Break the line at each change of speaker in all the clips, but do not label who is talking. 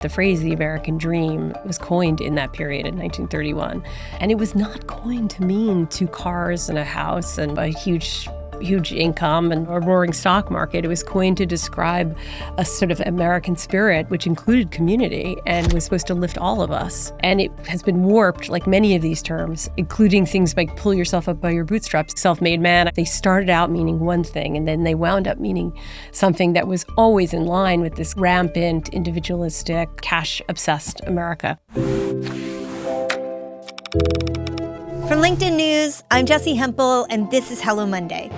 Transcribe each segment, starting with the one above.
The phrase "the American dream" was coined in that period in 1931. And it was not coined to mean 2 cars and a house and a huge income and a roaring stock market. It was coined to describe a sort of American spirit, which included community and was supposed to lift all of us. And it has been warped, like many of these terms, including things like pull yourself up by your bootstraps, self-made man. They started out meaning one thing, and then they wound up meaning something that was always in line with this rampant, individualistic, cash-obsessed America.
From LinkedIn News, I'm Jessi Hempel, and this is Hello Monday.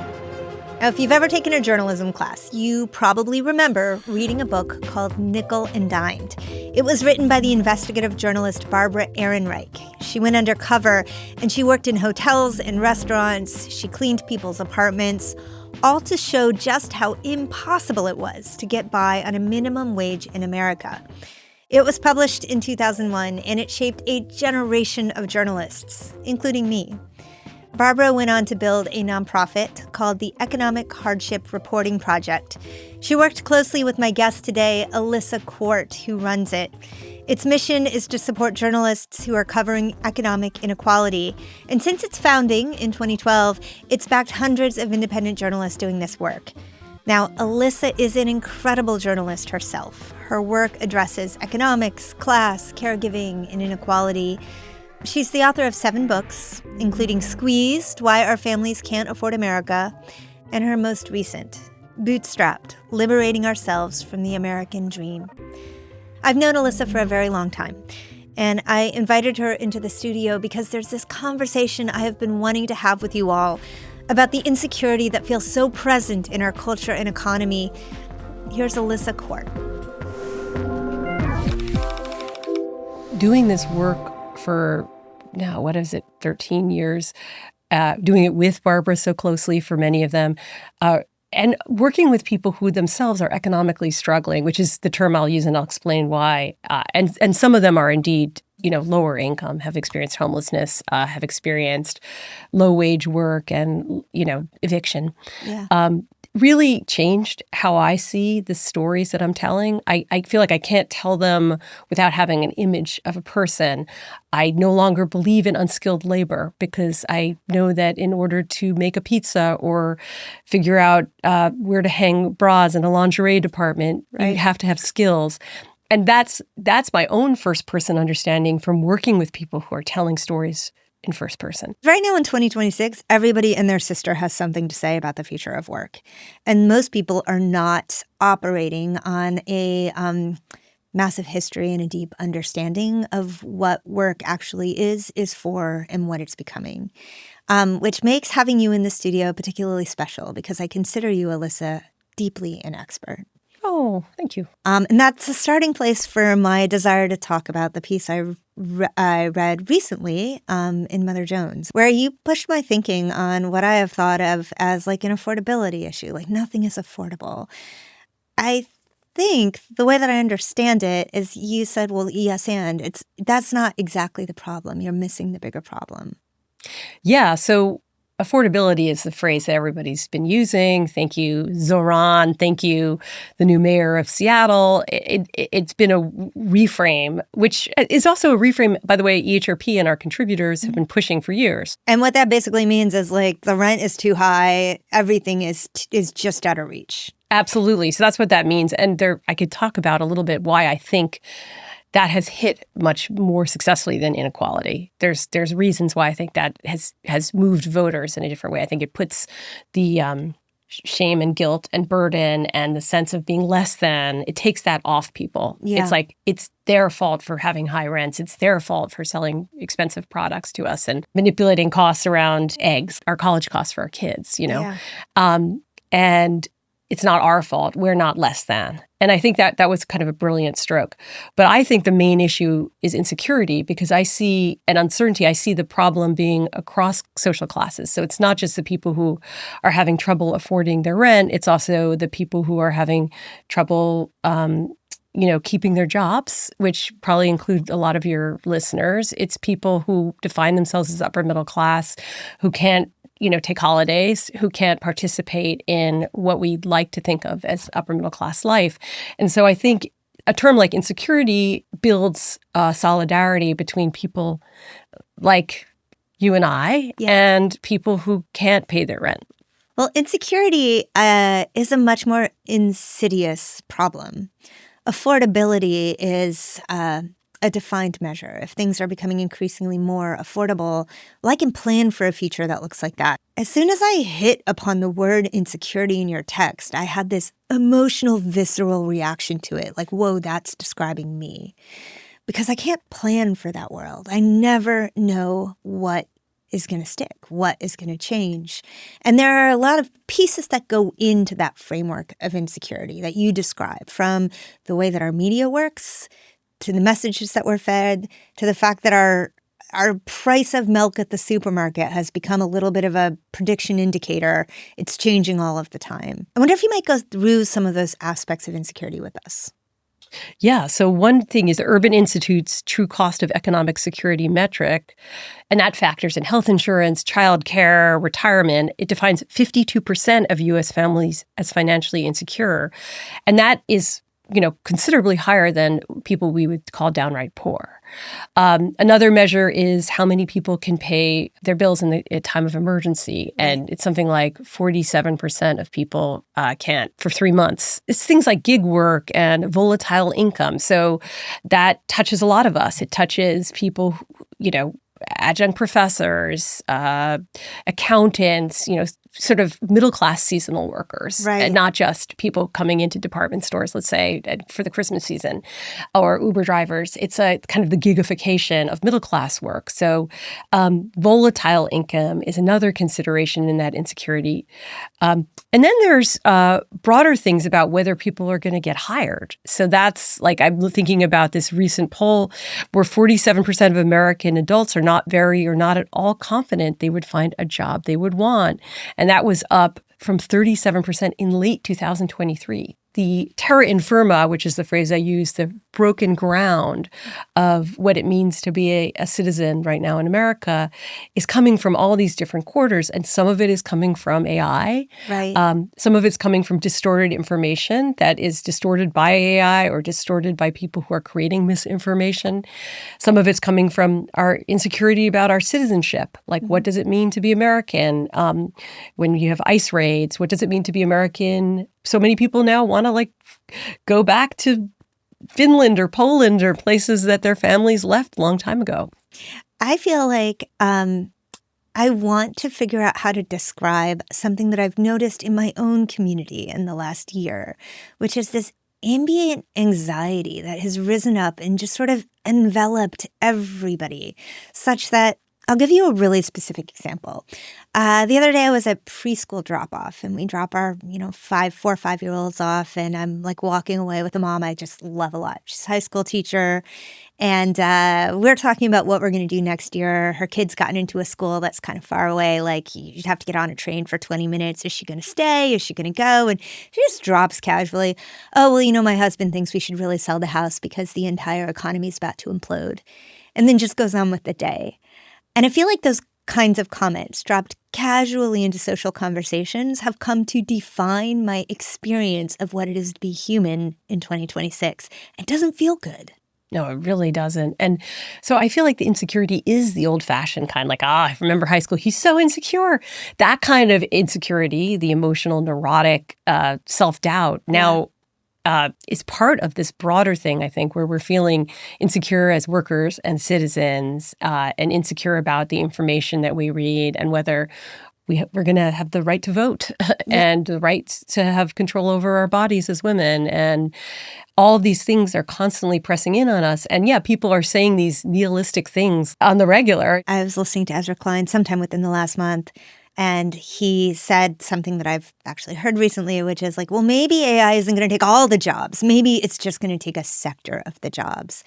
Now, if you've ever taken a journalism class, you probably remember reading a book called Nickel and Dimed. It was written by the investigative journalist Barbara Ehrenreich. She went undercover, and she worked in hotels and restaurants. She cleaned people's apartments, all to show just how impossible it was to get by on a minimum wage in America. It was published in 2001, and it shaped a generation of journalists, including me. Barbara went on to build a nonprofit called the Economic Hardship Reporting Project. She worked closely with my guest today, Alissa Quart, who runs it. Its mission is to support journalists who are covering economic inequality. And since its founding in 2012, it's backed hundreds of independent journalists doing this work. Now, Alyssa is an incredible journalist herself. Her work addresses economics, class, caregiving, and inequality. She's the author of 7 books, including Squeezed, Why Our Families Can't Afford America, and her most recent, Bootstrapped, Liberating Ourselves from the American Dream. I've known Alyssa for a very long time, and I invited her into the studio because there's this conversation I have been wanting to have with you all about the insecurity that feels so present in our culture and economy. Here's Alissa Quart.
Doing this work for, now, 13 years, doing it with Barbara so closely for many of them, and working with people who themselves are economically struggling, which is the term I'll use, and I'll explain why. And some of them are indeed, lower income, have experienced homelessness, have experienced low wage work and, eviction.
Yeah.
Really changed how I see the stories that I'm telling. I feel like I can't tell them without having an image of a person. I no longer believe in unskilled labor because I know that in order to make a pizza or figure out where to hang bras in a lingerie department,
right,
you have to have skills. And that's my own first-person understanding from working with people who are telling stories in first person.
Right now in 2026, everybody and their sister has something to say about the future of work. And most people are not operating on a massive history and a deep understanding of what work actually is for, and what it's becoming. Which makes having you in the studio particularly special because I consider you, Alyssa, deeply an expert.
Oh, thank you.
And that's a starting place for my desire to talk about the piece I read recently in Mother Jones, where you pushed my thinking on what I have thought of as like an affordability issue, like nothing is affordable. I think the way that I understand it is you said, well, yes, and that's not exactly the problem. You're missing the bigger problem.
Yeah, so affordability is the phrase that everybody's been using. Thank you, Zoran. Thank you, the new mayor of Seattle. It's been a reframe, which is also a reframe, by the way, EHRP and our contributors have been pushing for years.
And what that basically means is like the rent is too high. Everything is just out of reach.
Absolutely. So that's what that means. And I could talk about a little bit why I think that has hit much more successfully than inequality. There's reasons why I think that has moved voters in a different way. I think it puts the shame and guilt and burden and the sense of being less than, it takes that off people.
Yeah.
It's like it's their fault for having high rents. It's their fault for selling expensive products to us and manipulating costs around eggs, our college costs for our kids,
Yeah.
And it's not our fault. We're not less than. And I think that was kind of a brilliant stroke. But I think the main issue is insecurity because I see an uncertainty. I see the problem being across social classes. So it's not just the people who are having trouble affording their rent. It's also the people who are having trouble keeping their jobs, which probably include a lot of your listeners. It's people who define themselves as upper middle class, who can't take holidays, who can't participate in what we'd like to think of as upper middle class life. And so I think a term like insecurity builds solidarity between people like you and I and people who can't pay their rent.
Well, insecurity is a much more insidious problem. Affordability is a defined measure. If things are becoming increasingly more affordable, well, I can plan for a future that looks like that. As soon as I hit upon the word insecurity in your text, I had this emotional, visceral reaction to it. Like, whoa, that's describing me. Because I can't plan for that world. I never know what is going to stick, what is going to change. And there are a lot of pieces that go into that framework of insecurity that you describe, from the way that our media works, to the messages that we're fed, to the fact that our price of milk at the supermarket has become a little bit of a prediction indicator. It's changing all of the time. I wonder if you might go through some of those aspects of insecurity with us.
Yeah. So one thing is the Urban Institute's true cost of economic security metric, and that factors in health insurance, childcare, retirement. It defines 52% of U.S. families as financially insecure. And that is, considerably higher than people we would call downright poor. Another measure is how many people can pay their bills in the time of emergency. And it's something like 47% of people can't for 3 months. It's things like gig work and volatile income. So that touches a lot of us. It touches people, adjunct professors, accountants, sort of middle-class seasonal workers, and not just people coming into department stores, let's say, for the Christmas season, or Uber drivers. It's a kind of the gigification of middle-class work. So volatile income is another consideration in that insecurity. And then there's broader things about whether people are going to get hired. So that's like, I'm thinking about this recent poll where 47% of American adults are not very or not at all confident they would find a job they would want. And that was up from 37% in late 2023. The terra infirma, which is the phrase I use, the broken ground of what it means to be a citizen right now in America, is coming from all these different quarters. And some of it is coming from AI. Some of it's coming from distorted information that is distorted by AI or distorted by people who are creating misinformation. Some of it's coming from our insecurity about our citizenship. Like, what does it mean to be American? When you have ICE raids, what does it mean to be American? So many people now want to go back to Finland or Poland or places that their families left a long time ago.
I feel like I want to figure out how to describe something that I've noticed in my own community in the last year, which is this ambient anxiety that has risen up and just sort of enveloped everybody, such that I'll give you a really specific example. The other day I was at preschool drop-off, and we drop our, 4 or 5-year-olds off, and I'm walking away with a mom I just love a lot. She's a high school teacher, and we're talking about what we're going to do next year. Her kid's gotten into a school that's kind of far away. You'd have to get on a train for 20 minutes. Is she going to stay? Is she going to go? And she just drops casually, oh, well, my husband thinks we should really sell the house because the entire economy is about to implode. And then just goes on with the day. And I feel like those kinds of comments dropped casually into social conversations have come to define my experience of what it is to be human in 2026. It doesn't feel good.
No, it really doesn't. And so I feel like the insecurity is the old-fashioned kind, I remember high school, he's so insecure. That kind of insecurity, the emotional, neurotic self-doubt, now is part of this broader thing, I think, where we're feeling insecure as workers and citizens and insecure about the information that we read and whether we're going to have the right to vote and the right to have control over our bodies as women. And all these things are constantly pressing in on us. And people are saying these nihilistic things on the regular.
I was listening to Ezra Klein sometime within the last month, and he said something that I've actually heard recently, which is well, maybe AI isn't going to take all the jobs. Maybe it's just going to take a sector of the jobs.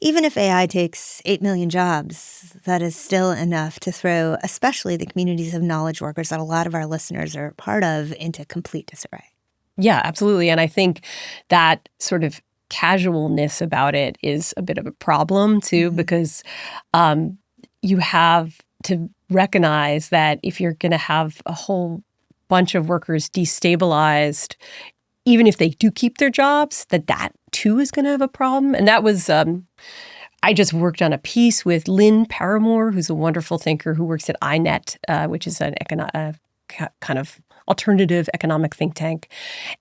Even if AI takes 8 million jobs, that is still enough to throw, especially the communities of knowledge workers that a lot of our listeners are part of, into complete disarray.
Yeah, absolutely. And I think that sort of casualness about it is a bit of a problem, too, because you have to recognize that if you're going to have a whole bunch of workers destabilized even if they do keep their jobs, that too is going to have a problem. And that was, I just worked on a piece with Lynn Paramore, who's a wonderful thinker who works at INET, which is a kind of alternative economic think tank.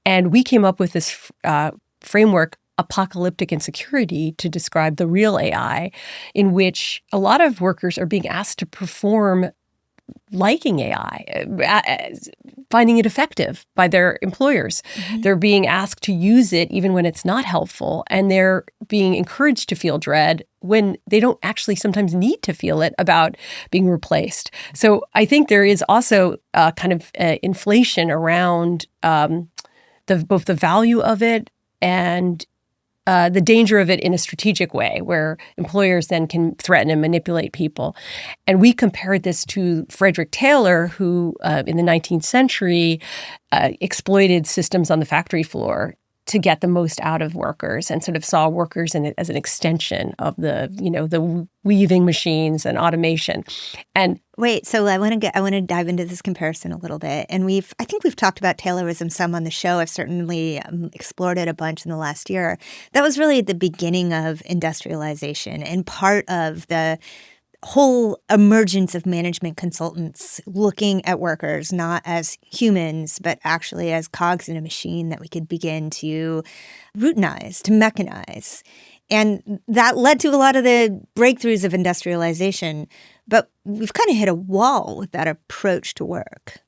And we came up with this framework, Apocalyptic Insecurity, to describe the real AI, in which a lot of workers are being asked to perform liking AI, finding it effective by their employers. Mm-hmm. They're being asked to use it even when it's not helpful, and they're being encouraged to feel dread when they don't actually sometimes need to feel it about being replaced. So I think there is also kind of inflation around both the value of it and the danger of it in a strategic way, where employers then can threaten and manipulate people. And we compared this to Frederick Taylor, who in the 19th century exploited systems on the factory floor to get the most out of workers, and sort of saw workers as an extension of the weaving machines and automation. And
wait, so I want to dive into this comparison a little bit. And I think we've talked about Taylorism some on the show. I've certainly explored it a bunch in the last year. That was really the beginning of industrialization and part of the whole emergence of management consultants looking at workers not as humans, but actually as cogs in a machine that we could begin to routinize, to mechanize. And that led to a lot of the breakthroughs of industrialization. But we've kind of hit a wall with that approach to work.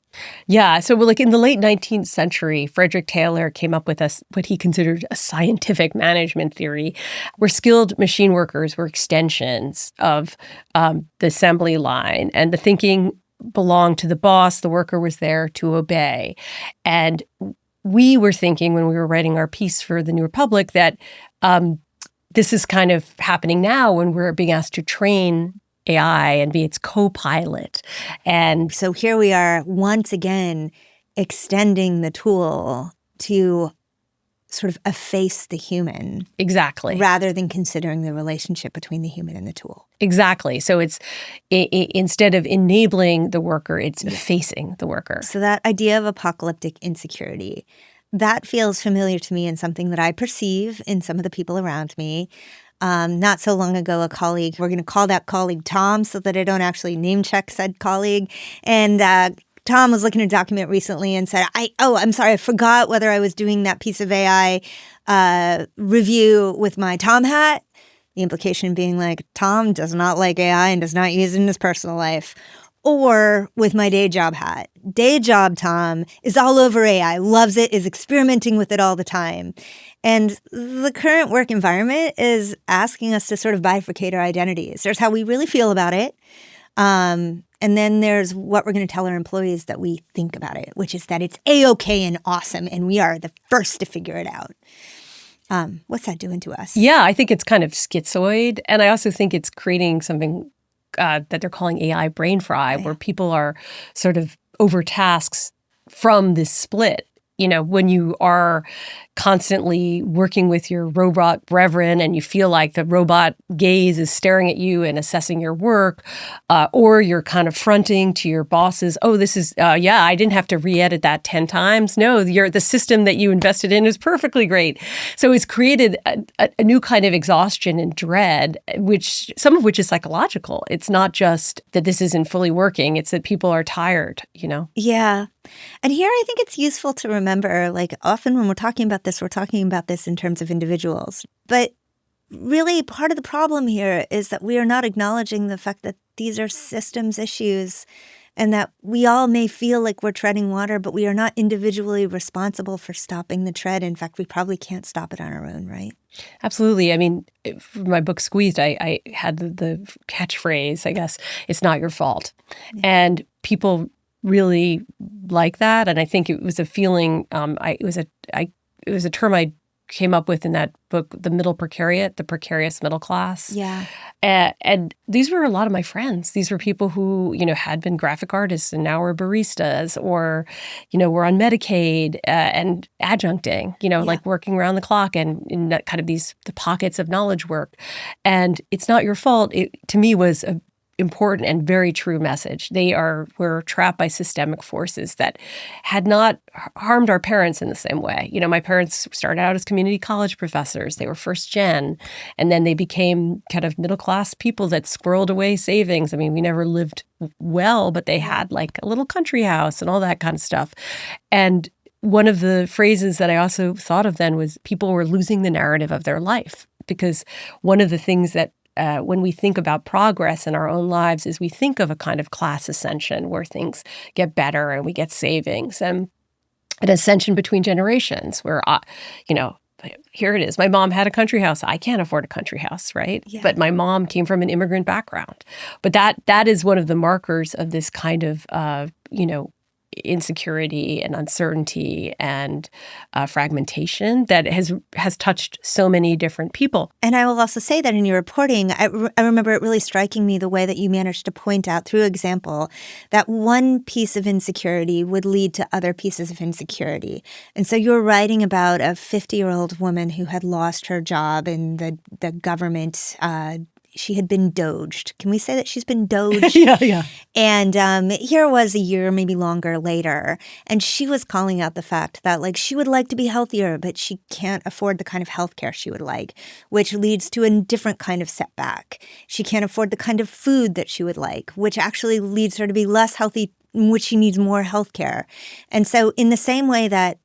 Yeah. So like in the late 19th century, Frederick Taylor came up with what he considered a scientific management theory, where skilled machine workers were extensions of the assembly line, and the thinking belonged to the boss. The worker was there to obey. And we were thinking when we were writing our piece for the New Republic that this is kind of happening now when we're being asked to train AI and be its co-pilot. And
so here we are once again extending the tool to sort of efface the human.
Exactly.
Rather than considering the relationship between the human and the tool.
Exactly. So it's instead of enabling the worker, it's effacing the worker.
So that idea of apocalyptic insecurity, that feels familiar to me and something that I perceive in some of the people around me. Not so long ago, a colleague, we're going to call that colleague Tom so that I don't actually name check said colleague. And Tom was looking at a document recently and said, I'm sorry, I forgot whether I was doing that piece of AI review with my Tom hat. The implication being like, Tom does not like AI and does not use it in his personal life. Or with my day job hat. Day job Tom is all over AI, loves it, is experimenting with it all the time. And the current work environment is asking us to sort of bifurcate our identities. There's how we really feel about it. And then there's what we're going to tell our employees that we think about it, which is that it's A-okay and awesome, and we are the first to figure it out. What's that doing to us?
Yeah, I think it's kind of schizoid. And I also think it's creating something that they're calling AI brain fry, where people are sort of over tasks from this split. You know, when you are constantly working with your robot brethren and you feel like the robot gaze is staring at you and assessing your work, or you're kind of fronting to your bosses, oh, this is, I didn't have to re-edit that 10 times. No, the system that you invested in is perfectly great. So it's created a new kind of exhaustion and dread, some of which is psychological. It's not just that this isn't fully working. It's that people are tired, you know?
Yeah. And here I think it's useful to remember, like often when we're talking about this, we're talking about this in terms of individuals. But really part of the problem here is that we are not acknowledging the fact that these are systems issues and that we all may feel like we're treading water, but we are not individually responsible for stopping the tread. In fact, we probably can't stop it on our own, right?
Absolutely. I mean, for my book Squeezed, I had the catchphrase, I guess, it's not your fault. Yeah. And people really like that, and I think it was a feeling. It was a term I came up with in that book, The Middle Precariat, the precarious middle class.
Yeah,
and these were a lot of my friends. These were people who had been graphic artists and now were baristas, or were on Medicaid and adjuncting. Like working around the clock and in that kind of the pockets of knowledge work. And it's not your fault. It to me was important and very true message. We're trapped by systemic forces that had not harmed our parents in the same way. My parents started out as community college professors. They were first gen, and then they became kind of middle class people that squirreled away savings. I mean, we never lived well, but they had like a little country house and all that kind of stuff. And one of the phrases that I also thought of then was people were losing the narrative of their life, because one of the things that when we think about progress in our own lives is we think of a kind of class ascension where things get better and we get savings, and an ascension between generations where, here it is. My mom had a country house. I can't afford a country house, right?
Yeah.
But my mom came from an immigrant background. But that is one of the markers of this kind of, insecurity and uncertainty and fragmentation that has touched so many different people.
And I will also say that in your reporting, I remember it really striking me the way that you managed to point out through example that one piece of insecurity would lead to other pieces of insecurity. And so you're writing about a 50-year-old woman who had lost her job in the government. She had been doged. Can we say that she's been doged?
Yeah.
And here was a year, maybe longer later, and she was calling out the fact that like she would like to be healthier, but she can't afford the kind of healthcare she would like, which leads to a different kind of setback. She can't afford the kind of food that she would like, which actually leads her to be less healthy, in which she needs more healthcare. And so in the same way that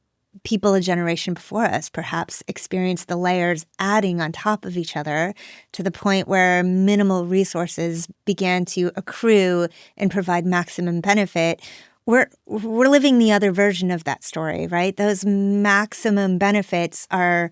people a generation before us perhaps experienced the layers adding on top of each other to the point where minimal resources began to accrue and provide maximum benefit. We're living the other version of that story, right? Those maximum benefits are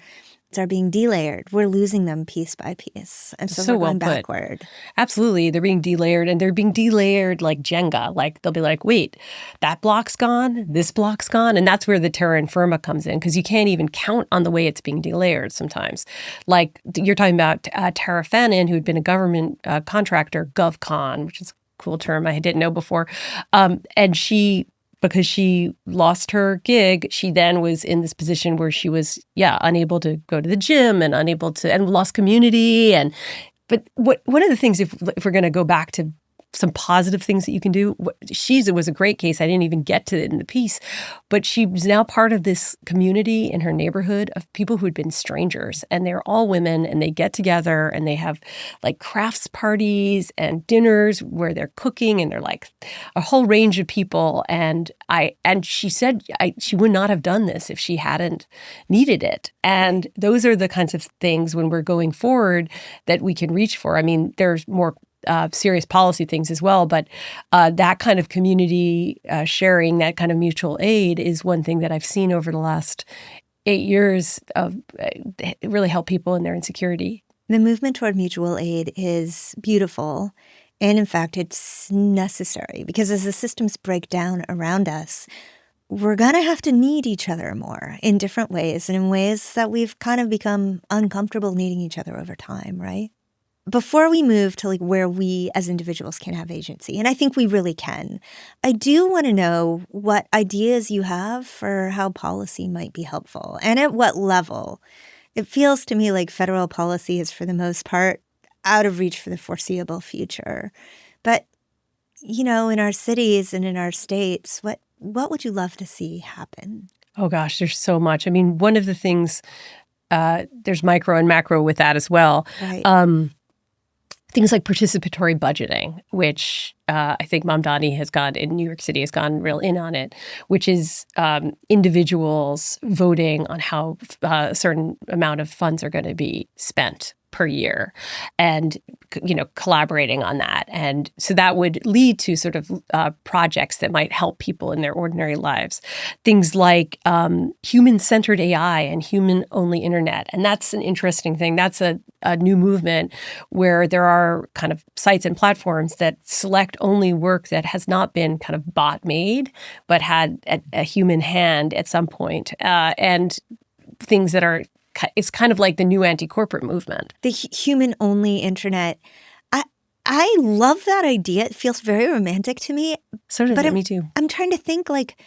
being delayered. We're losing them piece by piece. And so we're going backward.
Absolutely. They're being delayered, and they're being delayered like Jenga. Like they'll be like, wait, that block's gone, this block's gone. And that's where the terra infirma comes in, because you can't even count on the way it's being delayered sometimes. Like you're talking about Tara Fannin, who had been a government contractor, GovCon, which is a cool term I didn't know before. And because she lost her gig, she then was in this position where she was, unable to go to the gym and lost community. But one of the things, if we're going to go back to some positive things that you can do, it was a great case. I didn't even get to it in the piece, but she was now part of this community in her neighborhood of people who had been strangers, and they're all women, and they get together and they have like crafts parties and dinners where they're cooking, and they're like a whole range of people. And she said she would not have done this if she hadn't needed it. And those are the kinds of things when we're going forward that we can reach for. I mean, there's more serious policy things as well, but that kind of community sharing, that kind of mutual aid is one thing that I've seen over the last 8 years of really help people in their insecurity.
The movement toward mutual aid is beautiful. And in fact, it's necessary because as the systems break down around us, we're going to have to need each other more in different ways and in ways that we've kind of become uncomfortable needing each other over time, right? Before we move to like where we as individuals can have agency, and I think we really can, I do want to know what ideas you have for how policy might be helpful and at what level. It feels to me like federal policy is for the most part out of reach for the foreseeable future. But, in our cities and in our states, what would you love to see happen?
Oh gosh, there's so much. I mean, one of the things, there's micro and macro with that as well.
Right.
Things like participatory budgeting, which I think Mamdani in New York City has gone real in on it, which is individuals voting on how a certain amount of funds are going to be spent per year and, collaborating on that. And so that would lead to sort of projects that might help people in their ordinary lives. Things like human-centered AI and human-only internet. And that's an interesting thing. That's a new movement where there are kind of sites and platforms that select only work that has not been kind of bot-made, but had a human hand at some point. And things that are it's kind of like the new anti-corporate movement.
The human-only internet. I love that idea. It feels very romantic to me.
So does it. Me too.
I'm trying to think like,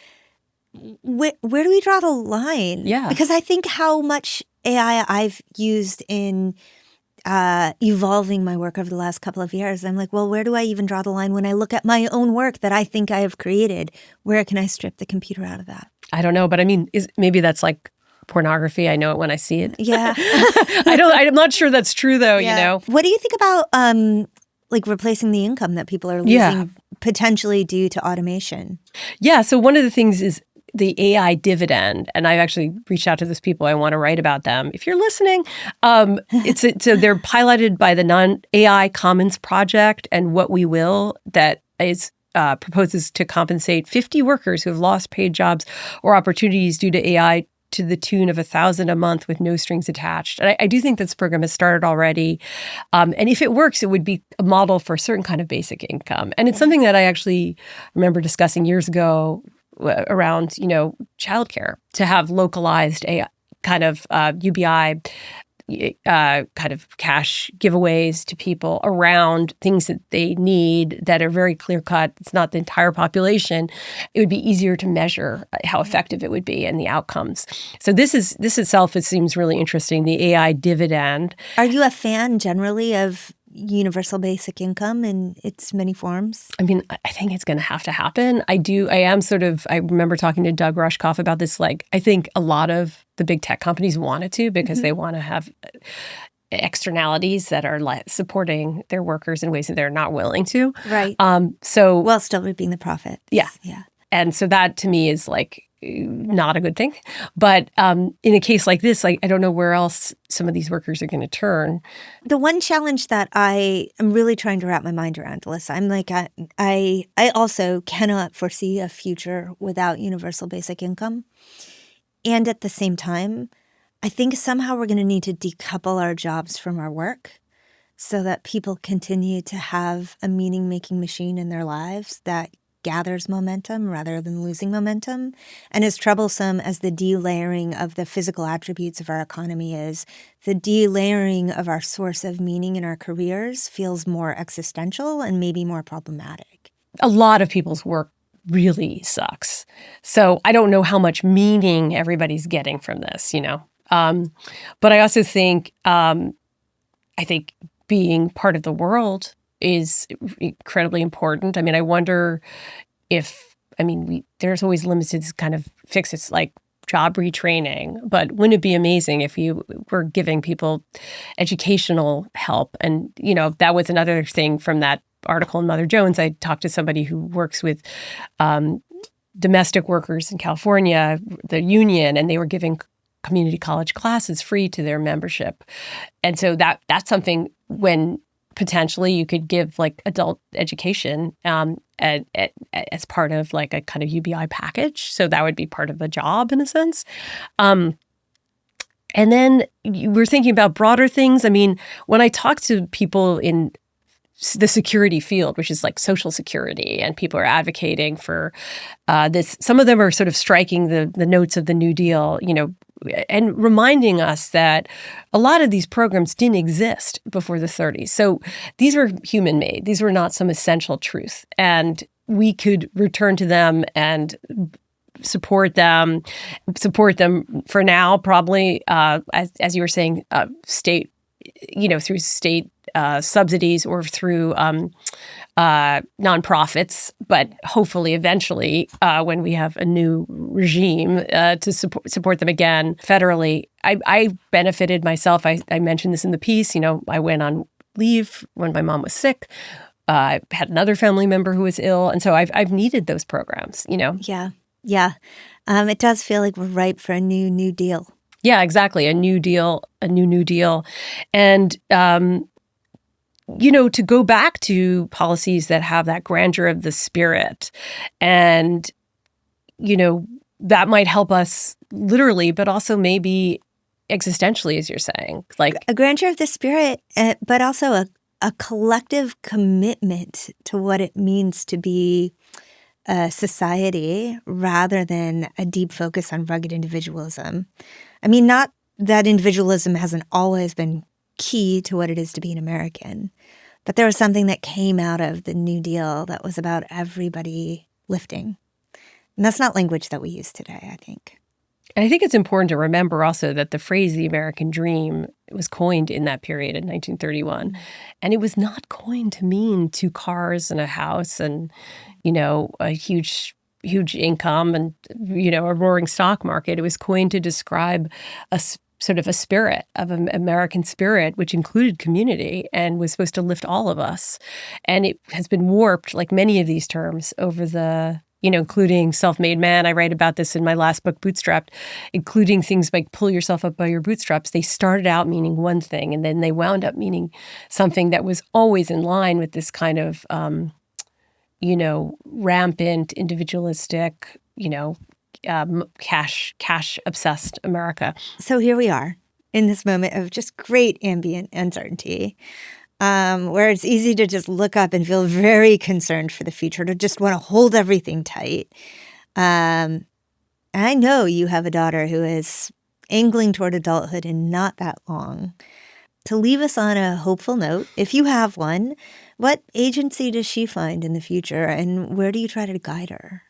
where do we draw the line?
Yeah.
Because I think how much AI I've used in evolving my work over the last couple of years. I'm like, well, where do I even draw the line when I look at my own work that I think I have created? Where can I strip the computer out of that?
I don't know, but I mean, maybe that's like pornography. I know it when I see it.
Yeah.
I'm not sure that's true though, you know?
What do you think about like replacing the income that people are losing potentially due to automation?
Yeah. So one of the things is the AI Dividend, and I've actually reached out to those people. I want to write about them. If you're listening, so they're piloted by the Non-AI Commons Project and What We Will, that is proposes to compensate 50 workers who have lost paid jobs or opportunities due to AI to the tune of $1,000 a month with no strings attached. And I do think this program has started already. And if it works, it would be a model for a certain kind of basic income. And it's something that I actually remember discussing years ago around, childcare, to have localized AI kind of UBI kind of cash giveaways to people around things that they need that are very clear cut. It's not the entire population. It would be easier to measure how effective it would be and the outcomes. So this itself, it seems really interesting, the AI dividend.
Are you a fan generally of universal basic income in its many forms?
I mean, I think it's going to have to happen. I remember talking to Doug Rushkoff about this. Like, I think a lot of the big tech companies want it to because they want to have externalities that are supporting their workers in ways that they're not willing to.
Right.
While
still reaping the profit.
Yeah.
Yeah.
And so that to me is like not a good thing. But in a case like this, I don't know where else some of these workers are going to turn.
The one challenge that I am really trying to wrap my mind around, Alyssa, I'm like, I also cannot foresee a future without universal basic income. And at the same time, I think somehow we're going to need to decouple our jobs from our work so that people continue to have a meaning-making machine in their lives that gathers momentum rather than losing momentum. And as troublesome as the delayering of the physical attributes of our economy is, the delayering of our source of meaning in our careers feels more existential and maybe more problematic.
A lot of people's work really sucks. So I don't know how much meaning everybody's getting from this, But I also think, being part of the world is incredibly important. I mean, I wonder there's always limited kind of fixes like job retraining, but wouldn't it be amazing if you were giving people educational help? And, that was another thing from that article in Mother Jones. I talked to somebody who works with domestic workers in California, the union, and they were giving community college classes free to their membership. And so that's something when potentially you could give like adult education as part of like a kind of UBI package. So that would be part of a job in a sense. And then we're thinking about broader things. I mean, when I talk to people in the security field, which is like social security, and people are advocating for this, some of them are sort of striking the notes of the New Deal, and reminding us that a lot of these programs didn't exist before the 30s. So these were human-made. These were not some essential truth. And we could return to them and support them for now, probably, as you were saying, state, through state subsidies or through nonprofits, but hopefully eventually when we have a new regime to support them again federally. I benefited myself. I mentioned this in the piece. I went on leave when my mom was sick. I had another family member who was ill. And so I've needed those programs,
Yeah. Yeah. It does feel like we're ripe for a new deal.
Yeah, exactly. A new deal. And, to go back to policies that have that grandeur of the spirit and, that might help us literally, but also maybe existentially, as you're saying. Like
a grandeur of the spirit, but also a collective commitment to what it means to be a society rather than a deep focus on rugged individualism. I mean, not that individualism hasn't always been key to what it is to be an American, but there was something that came out of the New Deal that was about everybody lifting. And that's not language that we use today, I think.
And I think it's important to remember also that the phrase the American dream was coined in that period in 1931. And it was not coined to mean 2 cars and a house and, a huge income and, a roaring stock market. It was coined to describe sort of a spirit of an American spirit, which included community and was supposed to lift all of us. And it has been warped, like many of these terms, over the including self-made man. I write about this in my last book, Bootstrapped, including things like pull yourself up by your bootstraps. They started out meaning one thing, and then they wound up meaning something that was always in line with this kind of, rampant, individualistic, cash-obsessed America.
So here we are in this moment of just great ambient uncertainty. Where it's easy to just look up and feel very concerned for the future, to just want to hold everything tight. And I know you have a daughter who is angling toward adulthood in not that long. To leave us on a hopeful note, if you have one, what agency does she find in the future, and where do you try to guide her?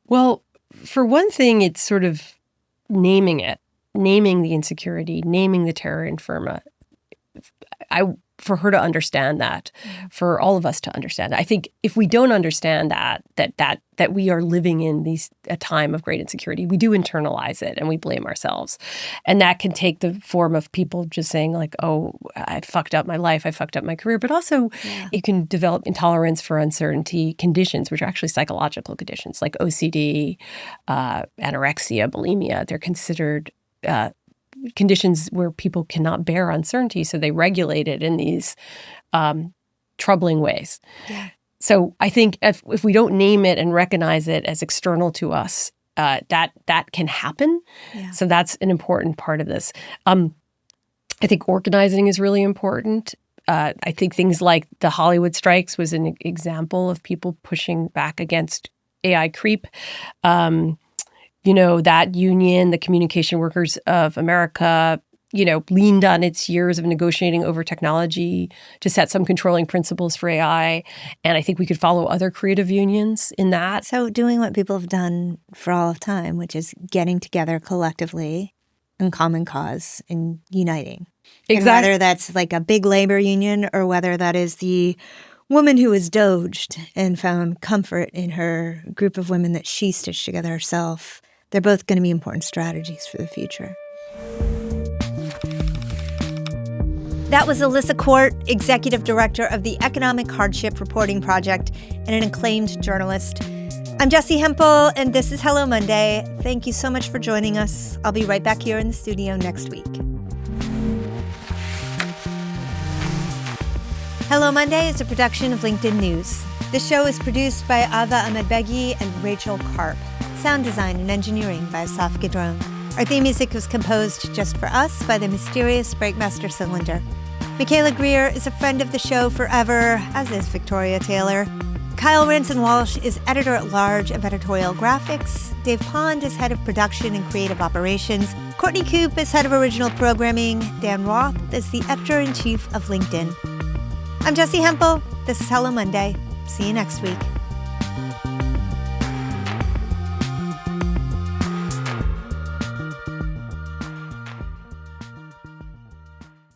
Well, for one thing, it's sort of naming the insecurity, naming the terror infirma. For her to understand that, for all of us to understand that. I think if we don't understand that we are living in a time of great insecurity, we do internalize it and we blame ourselves. And that can take the form of people just saying like, oh, I fucked up my life, I fucked up my career. But also it can develop intolerance for uncertainty conditions, which are actually psychological conditions like OCD, anorexia, bulimia. They're considered conditions where people cannot bear uncertainty, so they regulate it in these troubling ways. Yeah. So I think if we don't name it and recognize it as external to us, that can happen. Yeah. So that's an important part of this. I think organizing is really important. I think things like the Hollywood strikes was an example of people pushing back against AI creep. That union, the Communication Workers of America, leaned on its years of negotiating over technology to set some controlling principles for AI. And I think we could follow other creative unions in that.
So doing what people have done for all of time, which is getting together collectively in common cause and uniting. Exactly. And whether that's like a big labor union or whether that is the woman who was doged and found comfort in her group of women that she stitched together herself. They're both going to be important strategies for the future. That was Alissa Quart, Executive Director of the Economic Hardship Reporting Project and an acclaimed journalist. I'm Jessi Hempel, and this is Hello Monday. Thank you so much for joining us. I'll be right back here in the studio next week. Hello Monday is a production of LinkedIn News. The show is produced by Ava Ahmedbegi and Rachel Karp. Sound design and engineering by Asaf Gedron. Our theme music was composed just for us by the mysterious Breakmaster Cylinder. Michaela Greer is a friend of the show forever, as is Victoria Taylor. Kyle Ranson-Walsh is editor-at-large of editorial graphics. Dave Pond is head of production and creative operations. Courtney Coop is head of original programming. Dan Roth is the editor-in-chief of LinkedIn. I'm Jessi Hempel. This is Hello Monday. See you next week.